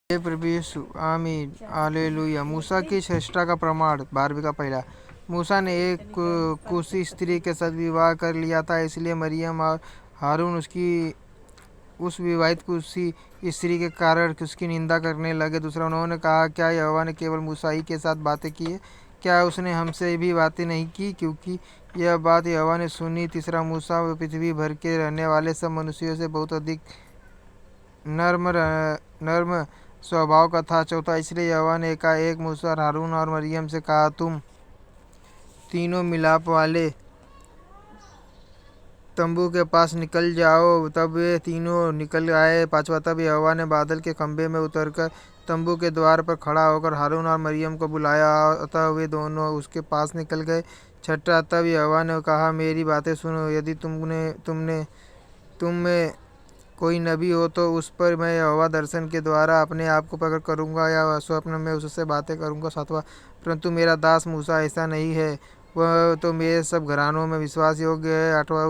हे प्रभु यीशु आमीन हालेलुया। मूसा की श्रेष्ठता का प्रमाण 12 का पहला। मूसा ने एक कुशी स्त्री के साथ विवाह कर लिया था, इसलिए मरियम और हारून उसकी उस विवाहित कुशी स्त्री के कारण उसकी निंदा करने लगे। दूसरा, उन्होंने कहा, क्या यहोवा ने केवल मूसा ही के साथ बातें की है? क्या उसने हमसे भी बातें नहीं की? क्योंकि यह बात यहोवा ने सुनी। तीसरा, मूसा पृथ्वी भर के रहने वाले सब मनुष्यों से बहुत अधिक नर्म स्वभाव का था। चौथा, इसलिए यहोवा ने एकाएक मूसा, हारून और मरियम से कहा, तुम तीनों मिलाप वाले तंबू के पास निकल जाओ। तब वे तीनों निकल आए। पांचवा, तब यहोवा ने बादल के खंभे में उतरकर तंबू के द्वार पर खड़ा होकर हारून और मरियम को बुलाया, अतः वे दोनों उसके पास निकल गए। छठा, तब यहोवा ने कहा, मेरी बातें सुनो। यदि तुम में कोई नबी हो तो उस पर मैं यहोवा दर्शन के द्वारा अपने आप को प्रकट करूंगा या स्वप्न में उससे बातें करूंगा। सातवां, परंतु मेरा दास मूसा ऐसा नहीं है, वह तो मेरे सब घरानों में विश्वास योग्य है। आठवां,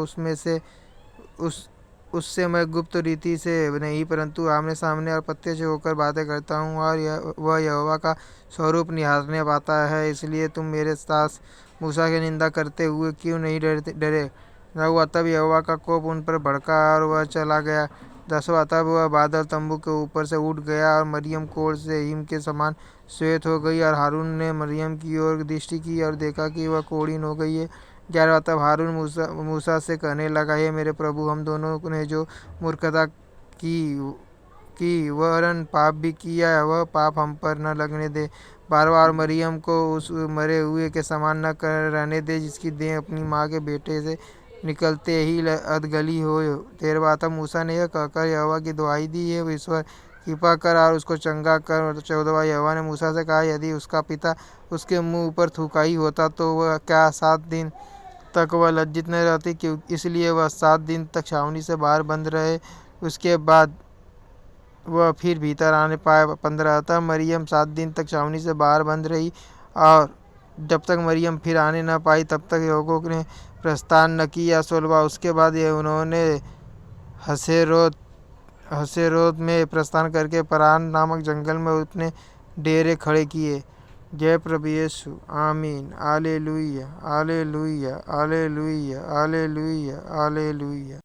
उससे मैं गुप्त रीति से नहीं परंतु आमने सामने और प्रत्यक्ष होकर बातें करता हूँ, और वह यहोवा का स्वरूप निहारने पाता है। इसलिए तुम मेरे दास मूसा की निंदा करते हुए क्यों नहीं डरे? नौवां, तब यहोवा का कोप उन पर भड़का और वह चला गया। 10वां, तब वह बादल तंबू के ऊपर से उठ गया और मरियम कोढ़ से हिम के समान श्वेत हो गई, और हारून ने मरियम की ओर दृष्टि की और देखा कि वह कोढ़ीन हो गई है। 11वां, तब हारून मूसा से कहने लगा, हे मेरे प्रभु, हम दोनों ने जो मूर्खता की वरन पाप भी किया, वह पाप हम पर न लगने दे। 12वां, और मरियम को उस मरे हुए के समान न रहने दे जिसकी देह अपनी माँ के बेटे से निकलते ही अधगली हो। 13वां, तब मूसा ने यह कहकर यहोवा की दुहाई दी, हे ईश्वर, कृपा कर और उसको चंगा कर। 14वां, यहोवा ने मूसा से कहा, यदि उसका पिता उसके मुंह पर थूका ही होता तो वह क्या 7 दिन तक वह लज्जित न रहती? इसलिए वह 7 दिन तक छावनी से बाहर बंद रहे, उसके बाद वह फिर भीतर आने पाए। 15, तब मरियम 7 दिन तक छावनी से बाहर बंद रही, और जब तक मरियम फिर आने न पाई तब तक लोगों ने प्रस्थान न किया। 16, उसके बाद उन्होंने हसेरोत में प्रस्थान करके परान नामक जंगल में अपने डेरे खड़े किए। जय प्रभु यीशु आमीन hallelujah hallelujah hallelujah hallelujah hallelujah.